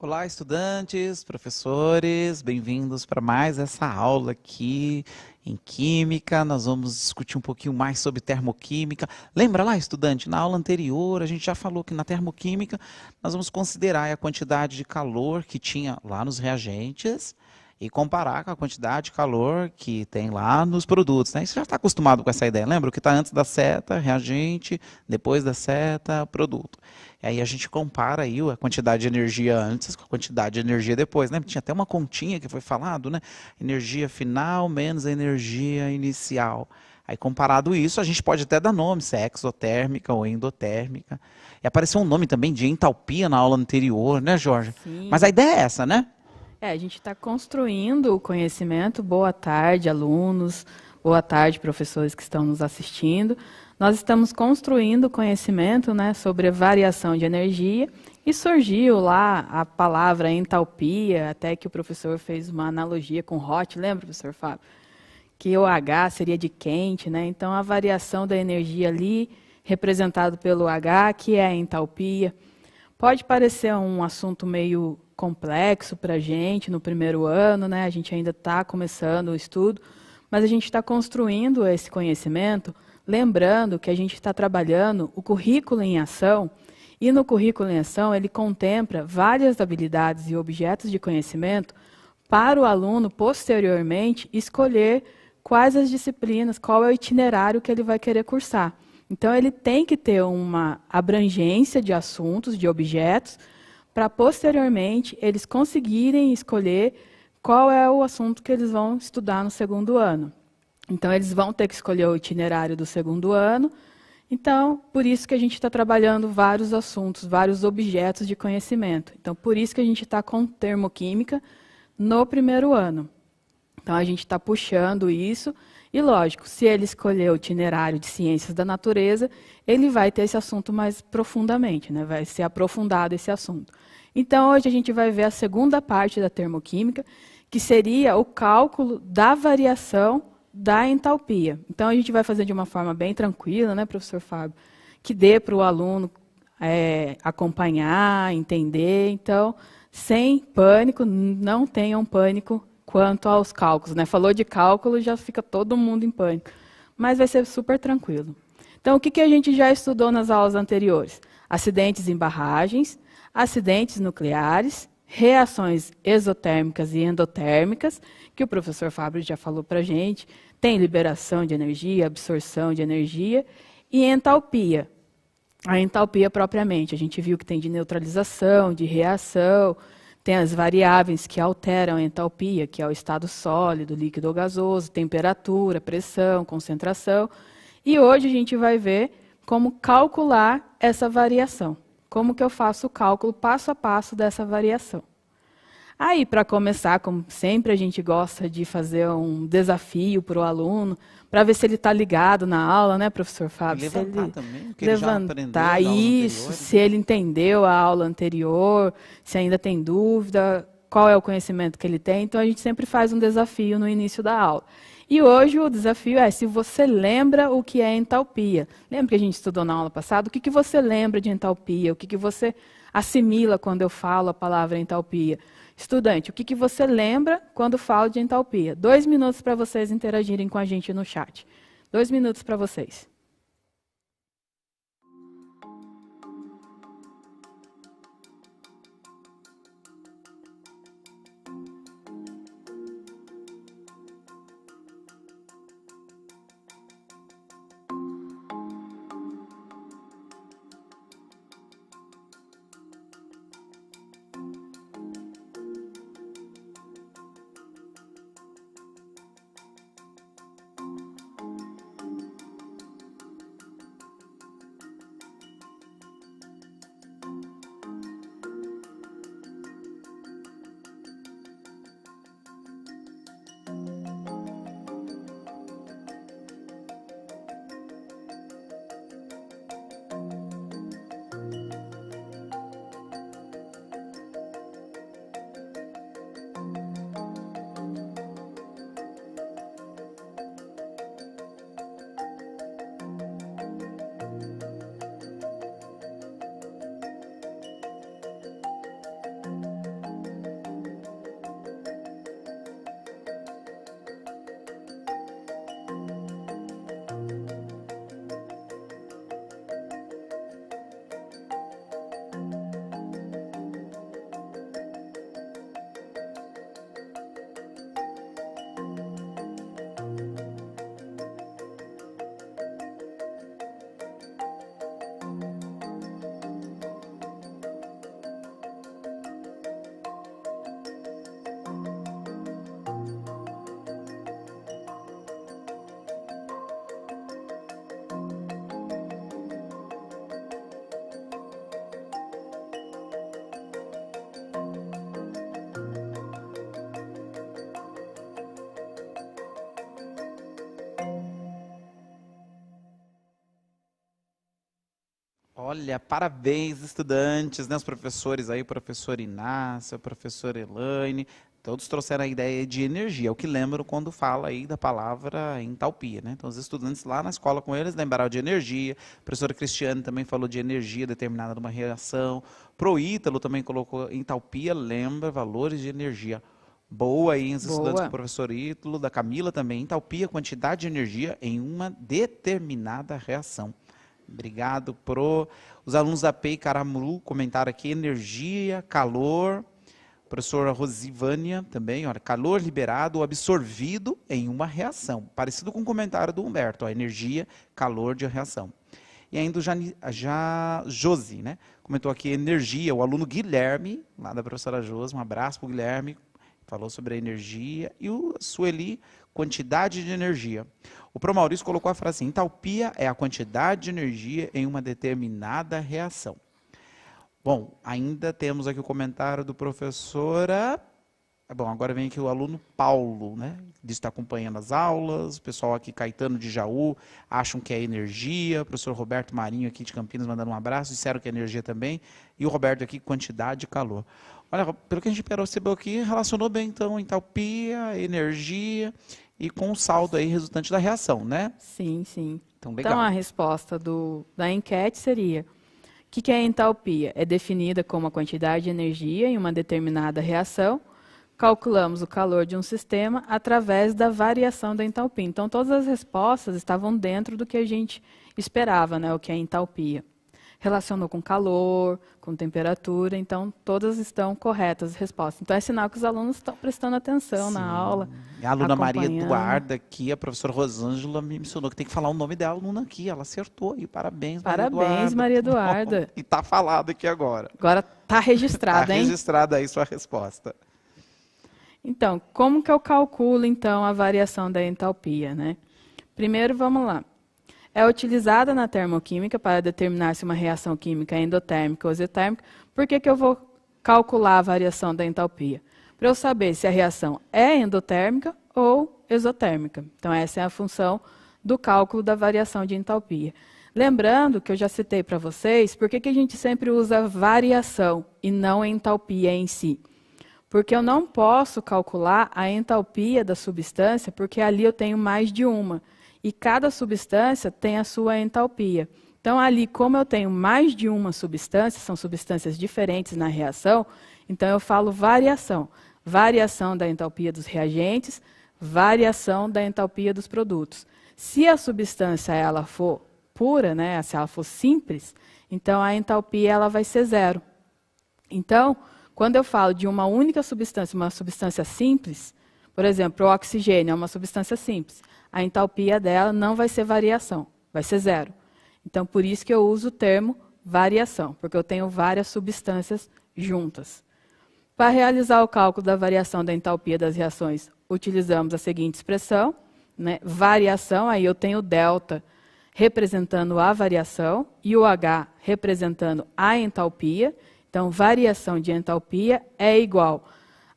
Olá, estudantes, professores, bem-vindos para mais essa aula aqui em Química. Nós vamos discutir um pouquinho mais sobre termoquímica. Lembra lá, estudante, na aula anterior a gente já falou que na termoquímica nós vamos considerar a quantidade de calor que tinha lá nos reagentes e comparar com a quantidade de calor que tem lá nos produtos, né? Você já está acostumado com essa ideia, lembra? O que está antes da seta, reagente, depois da seta, produto. E aí a gente compara aí a quantidade de energia antes com a quantidade de energia depois, né? Tinha até uma continha que foi falado, né? Energia final menos a energia inicial. Aí comparado isso, a gente pode até dar nome, se é exotérmica ou endotérmica. E apareceu um nome também de entalpia na aula anterior, né, Jorge? Mas a Sim. ideia é essa, né? A gente está construindo o conhecimento. Boa tarde, alunos. Boa tarde, professores que estão nos assistindo. Nós estamos construindo o conhecimento, né, sobre a variação de energia e surgiu lá a palavra entalpia, até que o professor fez uma analogia com hot, lembra, professor Fábio? Que o H seria de quente, né? Então a variação da energia ali, representado pelo H, que é a entalpia. Pode parecer um assunto meio complexo para a gente no primeiro ano, né? A gente ainda está começando o estudo, mas a gente está construindo esse conhecimento, lembrando que a gente está trabalhando o currículo em ação, e no currículo em ação ele contempla várias habilidades e objetos de conhecimento para o aluno, posteriormente, escolher quais as disciplinas, qual é o itinerário que ele vai querer cursar. Então, ele tem que ter uma abrangência de assuntos, de objetos, para posteriormente eles conseguirem escolher qual é o assunto que eles vão estudar no segundo ano. Então, eles vão ter que escolher o itinerário do segundo ano. Então, por isso que a gente está trabalhando vários assuntos, vários objetos de conhecimento. Então, por isso que a gente está com termoquímica no primeiro ano. Então, a gente está puxando isso. E, lógico, se ele escolher o itinerário de ciências da natureza, ele vai ter esse assunto mais profundamente, né? Vai ser aprofundado esse assunto. Então, hoje a gente vai ver a segunda parte da termoquímica, que seria o cálculo da variação da entalpia. Então, a gente vai fazer de uma forma bem tranquila, né, professor Fábio? Que dê para o aluno acompanhar, entender. Então, sem pânico, não tenham pânico quanto aos cálculos, né? Falou de cálculo, já fica todo mundo em pânico. Mas vai ser super tranquilo. Então, o que, que a gente já estudou nas aulas anteriores? Acidentes em barragens, acidentes nucleares, reações exotérmicas e endotérmicas, que o professor Fábio já falou para a gente. Tem liberação de energia, absorção de energia e entalpia. A entalpia propriamente, a gente viu que tem de neutralização, de reação, tem as variáveis que alteram a entalpia, que é o estado sólido, líquido ou gasoso, temperatura, pressão, concentração. E hoje a gente vai ver como calcular essa variação. Como que eu faço o cálculo passo a passo dessa variação. Aí, para começar, como sempre a gente gosta de fazer um desafio para o aluno, para ver se ele está ligado na aula, né, professor E Fábio? Se levantar ele também o que ele já aprendeu levantar em aulas isso, anteriores, se né? ele entendeu a aula anterior, se ainda tem dúvida, qual é o conhecimento que ele tem. Então, a gente sempre faz um desafio no início da aula. E hoje o desafio é se você lembra o que é entalpia. Lembra que a gente estudou na aula passada? O que, que você lembra de entalpia? O que, que você assimila quando eu falo a palavra entalpia? Estudante, o que, que você lembra quando falo de entalpia? 2 minutos para vocês interagirem com a gente no chat. 2 minutos para vocês. Olha, parabéns, estudantes, né? Os professores aí, o professor Inácio, a professora Elaine, todos trouxeram a ideia de energia, o que lembram quando fala aí da palavra entalpia, né? Então, os estudantes lá na escola com eles lembraram de energia, a professora Cristiane também falou de energia determinada numa reação, pro Ítalo também colocou entalpia, lembra valores de energia. Boa aí, os estudantes com o professor Ítalo, da Camila também, entalpia, quantidade de energia em uma determinada reação. Obrigado, Pro. Os alunos da PEI Caramuru comentaram aqui, energia, calor. Professora Rosivânia também, olha, calor liberado ou absorvido em uma reação. Parecido com o comentário do Humberto, ó, energia, calor de reação. E ainda já Josi, né? Comentou aqui energia, o aluno Guilherme, lá da professora Josi, um abraço para o Guilherme, falou sobre a energia. E o Sueli, quantidade de energia. O Pro Maurício colocou a frase assim, entalpia é a quantidade de energia em uma determinada reação. Bom, ainda temos aqui o comentário do professora... Bom, agora vem aqui o aluno Paulo, né? Diz que está acompanhando as aulas, o pessoal aqui, Caetano de Jaú, acham que é energia, o professor Roberto Marinho aqui de Campinas mandando um abraço, disseram que é energia também, e o Roberto aqui, quantidade de calor. Olha, pelo que a gente percebeu aqui, relacionou bem então entalpia, energia e com o saldo aí resultante da reação, né? Sim, sim. Então, legal. Então, a resposta da enquete seria... O que é entalpia? É definida como a quantidade de energia em uma determinada reação. Calculamos o calor de um sistema através da variação da entalpia. Então, todas as respostas estavam dentro do que a gente esperava, né, o que é entalpia. Relacionou com calor, com temperatura, então todas estão corretas as respostas. Então é sinal que os alunos estão prestando atenção na aula. A aluna Maria Eduarda aqui, a professora Rosângela me mencionou que tem que falar o nome da aluna aqui, ela acertou aí, parabéns, Parabéns, Maria Eduarda. E está falado aqui agora. Agora está registrado, hein? Está registrada aí sua resposta. Então, como que eu calculo então a variação da entalpia, né? Primeiro, vamos lá. É utilizada na termoquímica para determinar se uma reação química é endotérmica ou exotérmica. Por que que eu vou calcular a variação da entalpia? Para eu saber se a reação é endotérmica ou exotérmica. Então, essa é a função do cálculo da variação de entalpia. Lembrando que eu já citei para vocês, por que que a gente sempre usa variação e não entalpia em si? Porque eu não posso calcular a entalpia da substância, porque ali eu tenho mais de uma. E cada substância tem a sua entalpia. Então, ali, como eu tenho mais de uma substância, são substâncias diferentes na reação, então eu falo variação. Variação da entalpia dos reagentes, variação da entalpia dos produtos. Se a substância ela for pura, né, se ela for simples, então a entalpia ela vai ser zero. Então, quando eu falo de uma única substância, uma substância simples, por exemplo, o oxigênio é uma substância simples, a entalpia dela não vai ser variação, vai ser zero. Então, por isso que eu uso o termo variação, porque eu tenho várias substâncias juntas. Para realizar o cálculo da variação da entalpia das reações, utilizamos a seguinte expressão, né? Variação, aí eu tenho o delta representando a variação e o H representando a entalpia. Então, variação de entalpia é igual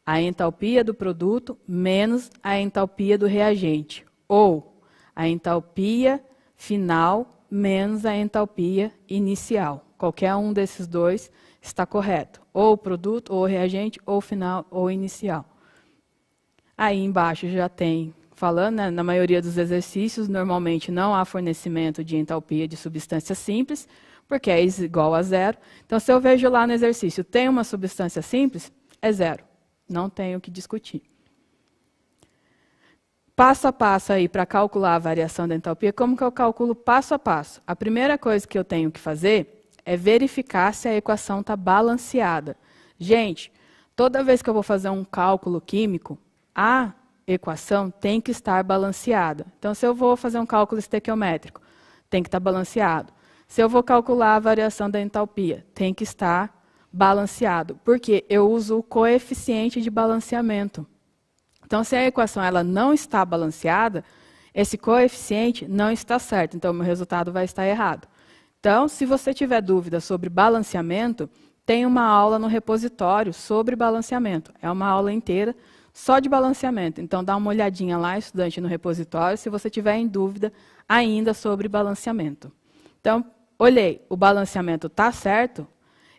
à entalpia do produto menos a entalpia do reagente, ou a entalpia final menos a entalpia inicial. Qualquer um desses dois está correto. Ou o produto, ou o reagente, ou final, ou inicial. Aí embaixo já tem, falando, né, na maioria dos exercícios, normalmente não há fornecimento de entalpia de substância simples, porque é igual a zero. Então, se eu vejo lá no exercício, tem uma substância simples, é zero. Não tenho o que discutir. Passo a passo aí para calcular a variação da entalpia, como que eu calculo passo a passo? A primeira coisa que eu tenho que fazer é verificar se a equação está balanceada. Gente, toda vez que eu vou fazer um cálculo químico, a equação tem que estar balanceada. Então, se eu vou fazer um cálculo estequiométrico, tem que estar balanceado. Se eu vou calcular a variação da entalpia, tem que estar balanceado, porque eu uso o coeficiente de balanceamento. Então, se a equação ela não está balanceada, esse coeficiente não está certo, então o meu resultado vai estar errado. Então, se você tiver dúvida sobre balanceamento, tem uma aula no repositório sobre balanceamento. É uma aula inteira só de balanceamento. Então, dá uma olhadinha lá, estudante, no repositório, se você tiver em dúvida ainda sobre balanceamento. Então, Olhei, o balanceamento está certo,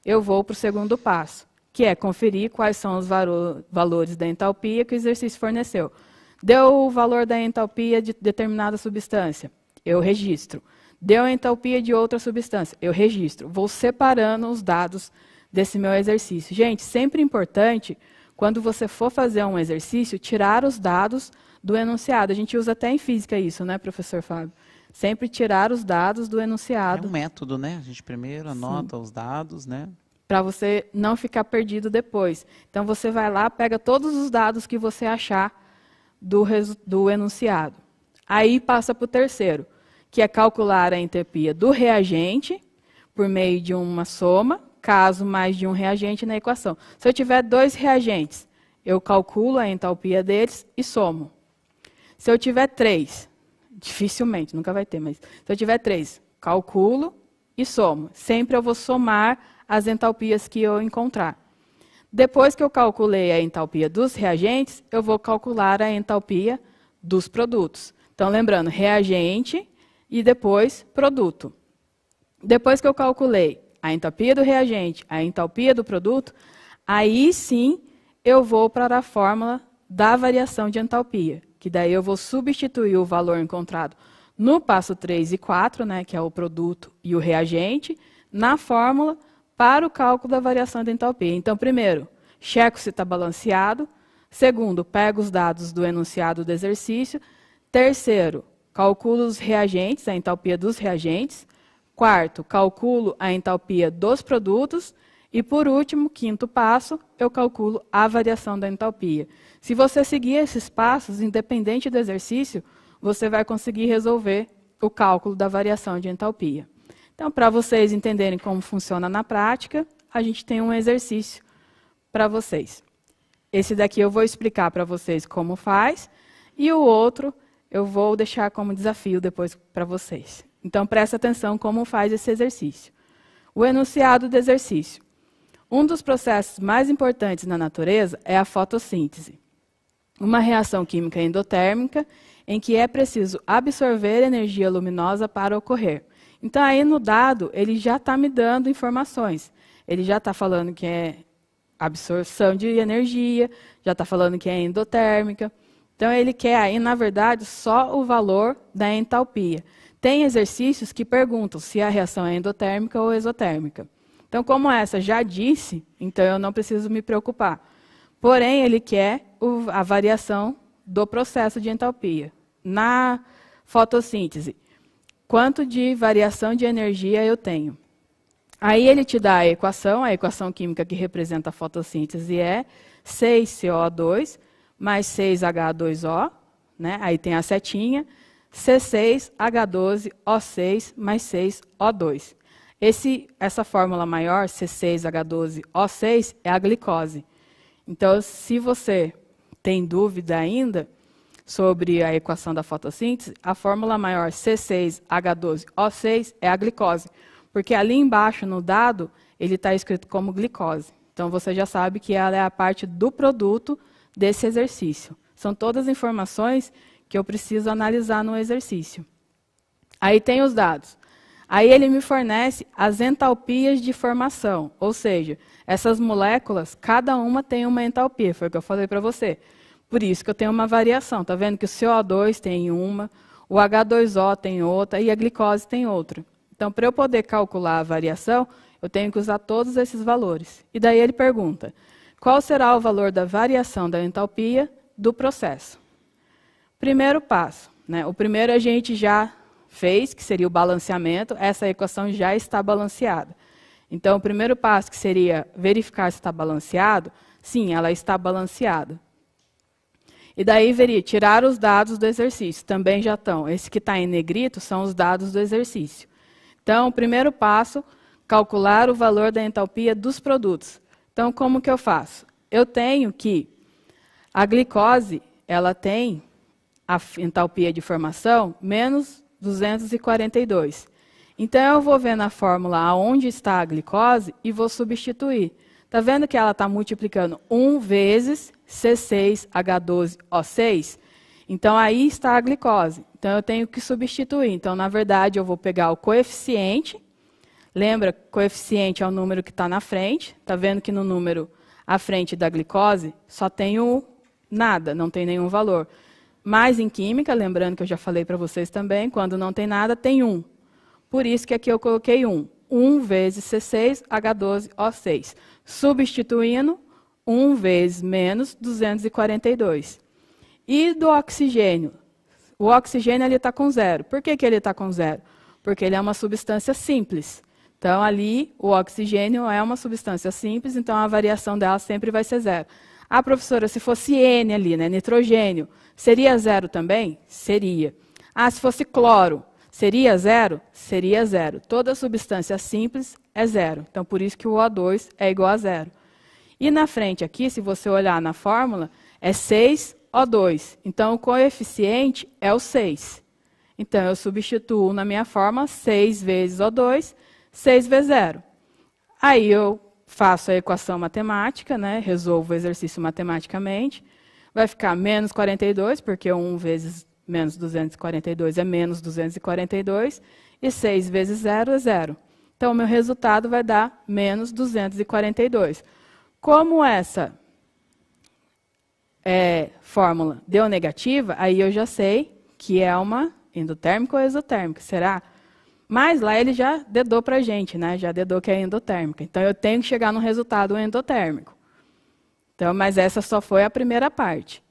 eu vou para o segundo passo, que é conferir quais são os valores da entalpia que o exercício forneceu. Deu o valor da entalpia de determinada substância, eu registro. Deu a entalpia de outra substância, eu registro. Vou separando os dados desse meu exercício. Gente, sempre importante, quando você for fazer um exercício, tirar os dados do enunciado. A gente usa até em física isso, né, professor Fábio? Sempre tirar os dados do enunciado. É um método, né? A gente primeiro anota os dados, né? Para você não ficar perdido depois. Então, você vai lá, pega todos os dados que você achar do enunciado. Aí passa para o terceiro, que é calcular a entalpia do reagente por meio de uma soma, caso mais de um reagente na equação. Se eu tiver 2 reagentes, eu calculo a entalpia deles e somo. Se eu tiver 3, dificilmente, nunca vai ter, mas se eu tiver 3, calculo e somo. Sempre eu vou somar as entalpias que eu encontrar. Depois que eu calculei a entalpia dos reagentes, eu vou calcular a entalpia dos produtos. Então, lembrando, reagente e depois produto. Depois que eu calculei a entalpia do reagente, a entalpia do produto, aí sim eu vou para a fórmula da variação de entalpia, que daí eu vou substituir o valor encontrado no passo 3 e 4, né, que é o produto e o reagente, na fórmula para o cálculo da variação de entalpia. Então, primeiro, checo se está balanceado. Segundo, pego os dados do enunciado do exercício. Terceiro, calculo os reagentes, a entalpia dos reagentes. Quarto, calculo a entalpia dos produtos. E, por último, quinto passo, eu calculo a variação da entalpia. Se você seguir esses passos, independente do exercício, você vai conseguir resolver o cálculo da variação de entalpia. Então, para vocês entenderem como funciona na prática, a gente tem um exercício para vocês. Esse daqui eu vou explicar para vocês como faz, e o outro eu vou deixar como desafio depois para vocês. Então, presta atenção como faz esse exercício. O enunciado do exercício. Um dos processos mais importantes na natureza é a fotossíntese. Uma reação química endotérmica em que é preciso absorver energia luminosa para ocorrer. Então, aí no dado, ele já está me dando informações. Ele já está falando que é absorção de energia, já está falando que é endotérmica. Então, ele quer aí, na verdade, só o valor da entalpia. Tem exercícios que perguntam se a reação é endotérmica ou exotérmica. Então, como essa já disse, então eu não preciso me preocupar. Porém, ele quer a variação do processo de entalpia. Na fotossíntese, quanto de variação de energia eu tenho? Aí ele te dá a equação química que representa a fotossíntese é 6CO2 mais 6H2O, né? Aí tem a setinha, C6H12O6 mais 6O2. Essa fórmula maior, C6H12O6, é a glicose. Então, se você tem dúvida ainda sobre a equação da fotossíntese, a fórmula maior C6H12O6 é a glicose, porque ali embaixo no dado ele está escrito como glicose. Então, você já sabe que ela é a parte do produto desse exercício. São todas informações que eu preciso analisar no exercício. Aí tem os dados. Aí ele me fornece as entalpias de formação, ou seja, essas moléculas, cada uma tem uma entalpia, foi o que eu falei para você. Por isso que eu tenho uma variação. Está vendo que o CO2 tem uma, o H2O tem outra e a glicose tem outra. Então, para eu poder calcular a variação, eu tenho que usar todos esses valores. E daí ele pergunta, qual será o valor da variação da entalpia do processo? Primeiro passo, né? O primeiro a gente já fez, que seria o balanceamento, essa equação já está balanceada. Então, o primeiro passo, que seria verificar se está balanceado, sim, ela está balanceada. E daí veria tirar os dados do exercício, também já estão. Esse que está em negrito são os dados do exercício. Então, o primeiro passo, calcular o valor da entalpia dos produtos. Então, como que eu faço? Eu tenho que a glicose, ela tem a entalpia de formação menos 242. Então, eu vou ver na fórmula aonde está a glicose e vou substituir. Está vendo que ela está multiplicando 1 vezes C6H12O6? Então, aí está a glicose. Então, eu tenho que substituir. Então, na verdade, eu vou pegar o coeficiente Lembra, coeficiente é o número que está na frente. Está vendo que no número à frente da glicose só tem o nada, não tem nenhum valor. Mas em química, lembrando que eu já falei para vocês também, quando não tem nada, tem 1. Por isso que aqui eu coloquei 1. 1 vezes C6H12O6. Substituindo, 1 vezes menos 242. E do oxigênio? O oxigênio ele está com 0. Por que ele está com 0? Porque ele é uma substância simples. Então, ali, o oxigênio é uma substância simples, então a variação dela sempre vai ser 0. Ah, professora, se fosse N ali, né, nitrogênio, seria 0 também? Seria. Ah, se fosse cloro, seria 0? Seria 0. Toda substância simples é 0. Então, por isso que o O2 é igual a 0. E na frente aqui, se você olhar na fórmula, é 6O2. Então, o coeficiente é o 6. Então, eu substituo na minha fórmula 6 vezes O2, 6 vezes 0. Aí eu faço a equação matemática, né? Resolvo o exercício matematicamente. Vai ficar menos 42, porque 1 vezes menos 242 é menos 242. E 6 vezes 0 é 0. Então, o meu resultado vai dar menos 242. Como essa fórmula deu negativa, aí eu já sei que é uma endotérmica ou exotérmica. Será? Mas lá ele já dedou para a gente, né? Já dedou que é endotérmica. Então, eu tenho que chegar no resultado endotérmico. Então, mas essa só foi a primeira parte.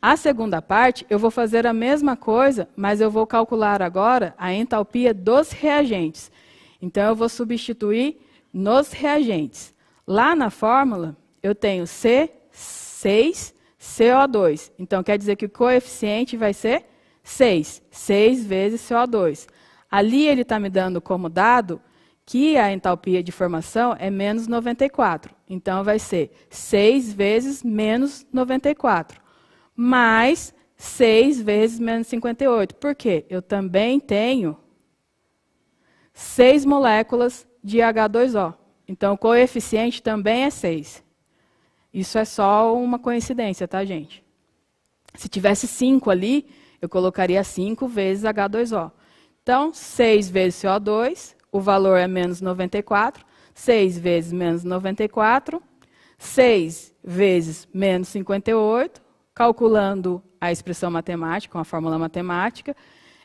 A segunda parte, eu vou fazer a mesma coisa, mas eu vou calcular agora a entalpia dos reagentes. Então, eu vou substituir nos reagentes. Lá na fórmula, eu tenho C6CO2. Então, quer dizer que o coeficiente vai ser 6. 6 vezes CO2. Ali ele está me dando como dado que a entalpia de formação é menos 94. Então, vai ser 6 vezes menos 94. Mais 6 vezes menos 58. Por quê? Eu também tenho 6 moléculas de H2O. Então, o coeficiente também é 6. Isso é só uma coincidência, tá, gente? Se tivesse 5 ali, eu colocaria 5 vezes H2O. Então, 6 vezes CO2, o valor é menos 94. 6 vezes menos 94. 6 vezes menos 58. Calculando a expressão matemática, com a fórmula matemática,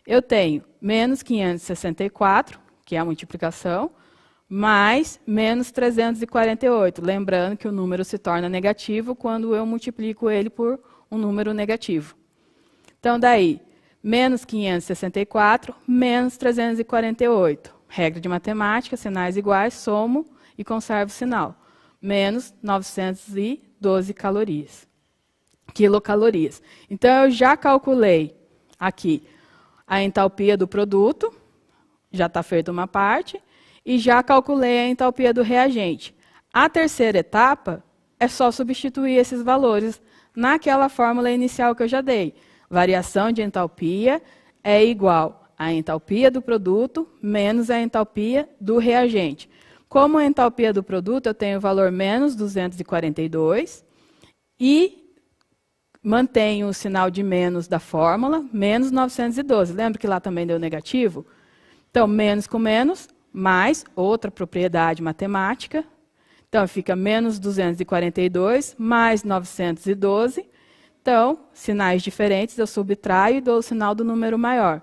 eu tenho menos 564, que é a multiplicação, mais menos 348. Lembrando que o número se torna negativo quando eu multiplico ele por um número negativo. Então, daí, menos 564, menos 348. Regra de matemática, sinais iguais, somo e conservo o sinal. Menos 912 quilocalorias. Então, eu já calculei aqui a entalpia do produto, já está feita uma parte, e já calculei a entalpia do reagente. A terceira etapa é só substituir esses valores naquela fórmula inicial que eu já dei. Variação de entalpia é igual à entalpia do produto menos a entalpia do reagente. Como a entalpia do produto, eu tenho o valor menos 242 e mantenho o sinal de menos da fórmula, menos 912. Lembra que lá também deu negativo? Então, menos com menos, mais outra propriedade matemática. Então, fica menos 242 mais 912. Então, sinais diferentes, eu subtraio e dou o sinal do número maior.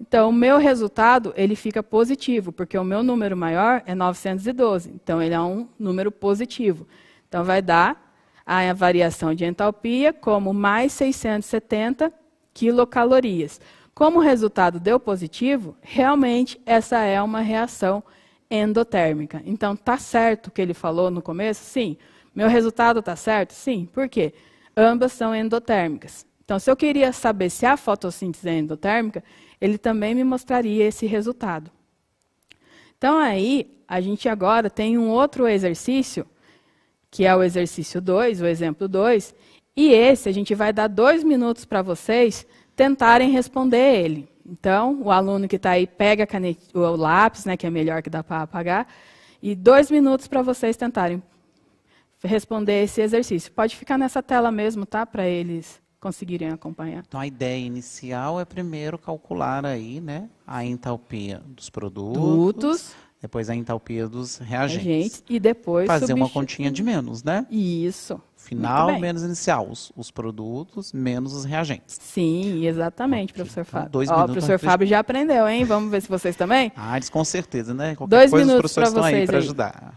Então, o meu resultado ele fica positivo, porque o meu número maior é 912. Então, ele é um número positivo. Então, vai dar a variação de entalpia como mais 670 quilocalorias. Como o resultado deu positivo, realmente essa é uma reação endotérmica. Então, está certo o que ele falou no começo? Sim. Meu resultado está certo? Sim. Por quê? Ambas são endotérmicas. Então, se eu queria saber se a fotossíntese é endotérmica, ele também me mostraria esse resultado. Então, aí, a gente agora tem um outro exercício, que é o exercício 2, o exemplo 2, e esse a gente vai dar 2 minutos para vocês tentarem responder ele. Então, o aluno que está aí pega o lápis, né, que é melhor que dá para apagar, e 2 minutos para vocês tentarem responder esse exercício. Pode ficar nessa tela mesmo, tá? Para eles conseguirem acompanhar. Então, a ideia inicial é primeiro calcular aí, né, a entalpia dos produtos Depois a entalpia dos reagentes. E depois fazer uma continha de menos, né? Isso. Final menos inicial, os produtos menos os reagentes. Sim, exatamente, okay. professor Então, Fábio. 2 minutos. O professor Fábio já aprendeu, hein? Vamos ver se vocês também? Ah, eles com certeza, né? Qualquer 2 coisa, minutos os professores estão aí para aí. ajudar.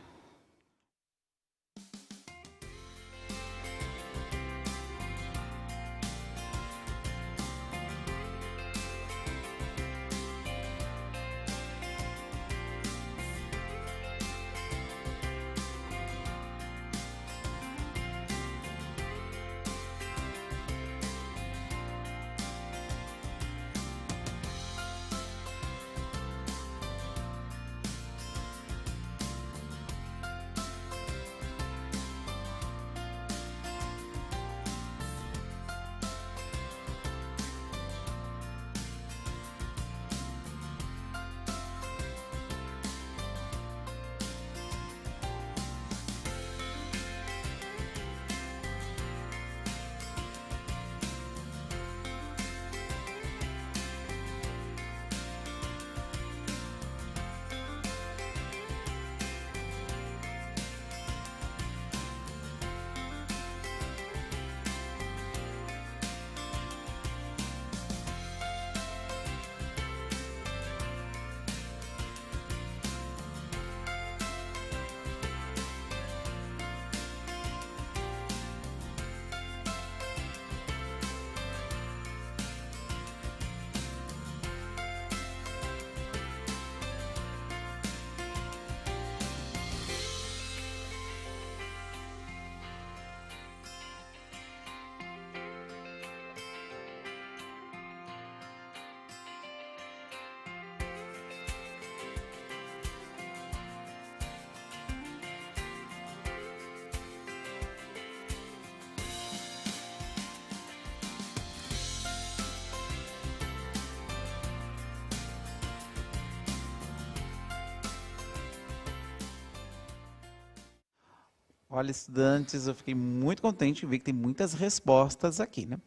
Olha, estudantes, eu fiquei muito contente de ver que tem muitas respostas aqui, né?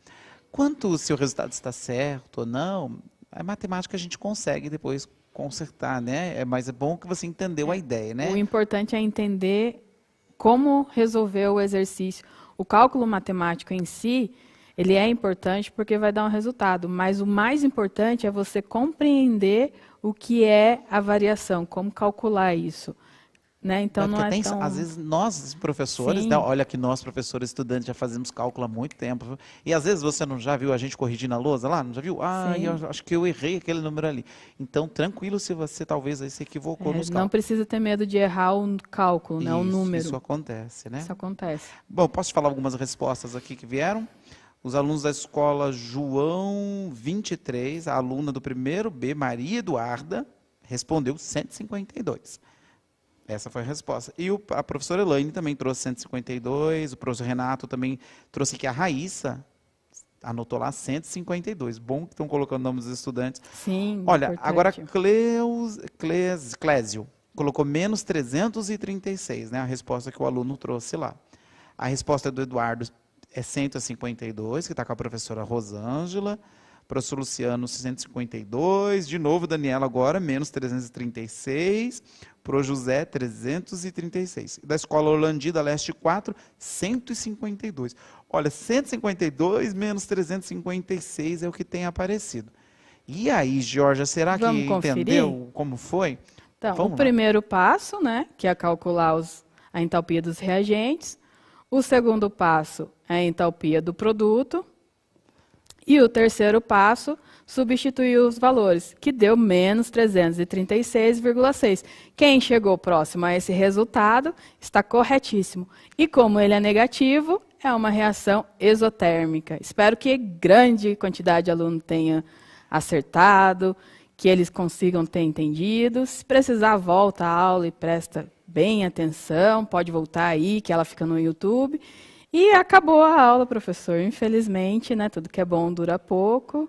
Quanto se o resultado está certo ou não, a matemática a gente consegue depois consertar, né? Mas é bom que você entendeu a ideia, né? O importante é entender como resolver o exercício. O cálculo matemático em si, ele é importante porque vai dar um resultado, mas o mais importante é você compreender o que é a variação, como calcular isso. Né? Então, não é tão... Às vezes nós, professores, né? Olha que nós, professores estudantes, já fazemos cálculo há muito tempo. E às vezes você não já viu a gente corrigindo a lousa lá? Não já viu? Ah, eu acho que eu errei aquele número ali. Então, tranquilo se você talvez aí se equivocou nos cálculos. Não precisa ter medo de errar o cálculo, né? O número. Isso acontece, né? Isso acontece. Bom, posso te falar algumas respostas aqui que vieram? Os alunos da escola João 23, a aluna do primeiro B, Maria Eduarda, respondeu 152. Essa foi a resposta. E a professora Elaine também trouxe 152, o professor Renato também trouxe aqui a Raíssa, anotou lá 152. Bom que estão colocando o nome dos estudantes. Sim, olha, importante. Agora Clésio colocou menos 336, né? A resposta que o aluno trouxe lá. A resposta do Eduardo é 152, que está com a professora Rosângela. Professor Luciano, 152. De novo, Daniela agora, menos 336. Pro José, 336. Da escola Orlandi, da Leste 4, 152. Olha, 152 menos 356 é o que tem aparecido. E aí, Georgia, será que entendeu como foi? Então, o primeiro passo, né, que é calcular a entalpia dos reagentes. O segundo passo é a entalpia do produto. E o terceiro passo, substituir os valores, que deu menos 336,6. Quem chegou próximo a esse resultado está corretíssimo. E como ele é negativo, é uma reação exotérmica. Espero que grande quantidade de aluno tenha acertado, que eles consigam ter entendido. Se precisar, volta à aula e presta bem atenção. Pode voltar aí, que ela fica no YouTube. E acabou a aula, professor. Infelizmente, né, tudo que é bom dura pouco.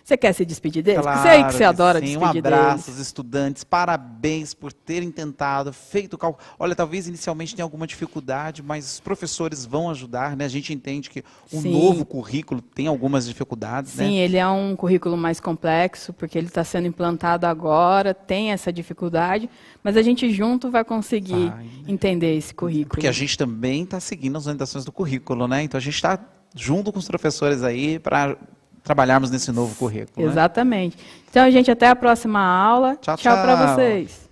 Você quer se despedir deles? Claro, Sei que você adora sim. despedir Um abraço deles. aos estudantes, parabéns por terem tentado, feito o cálculo. Olha, talvez inicialmente tenha alguma dificuldade, mas os professores vão ajudar, né? A gente entende que o Sim. novo currículo tem algumas dificuldades, né? Sim, ele é um currículo mais complexo, porque ele está sendo implantado agora, tem essa dificuldade, mas a gente junto vai conseguir Vai, né? entender esse currículo. Porque a gente também está seguindo as orientações do currículo, né? Então a gente está junto com os professores aí para trabalharmos nesse novo currículo, né? Exatamente. Então, gente, até a próxima aula. Tchau, Tchau para tchau. vocês.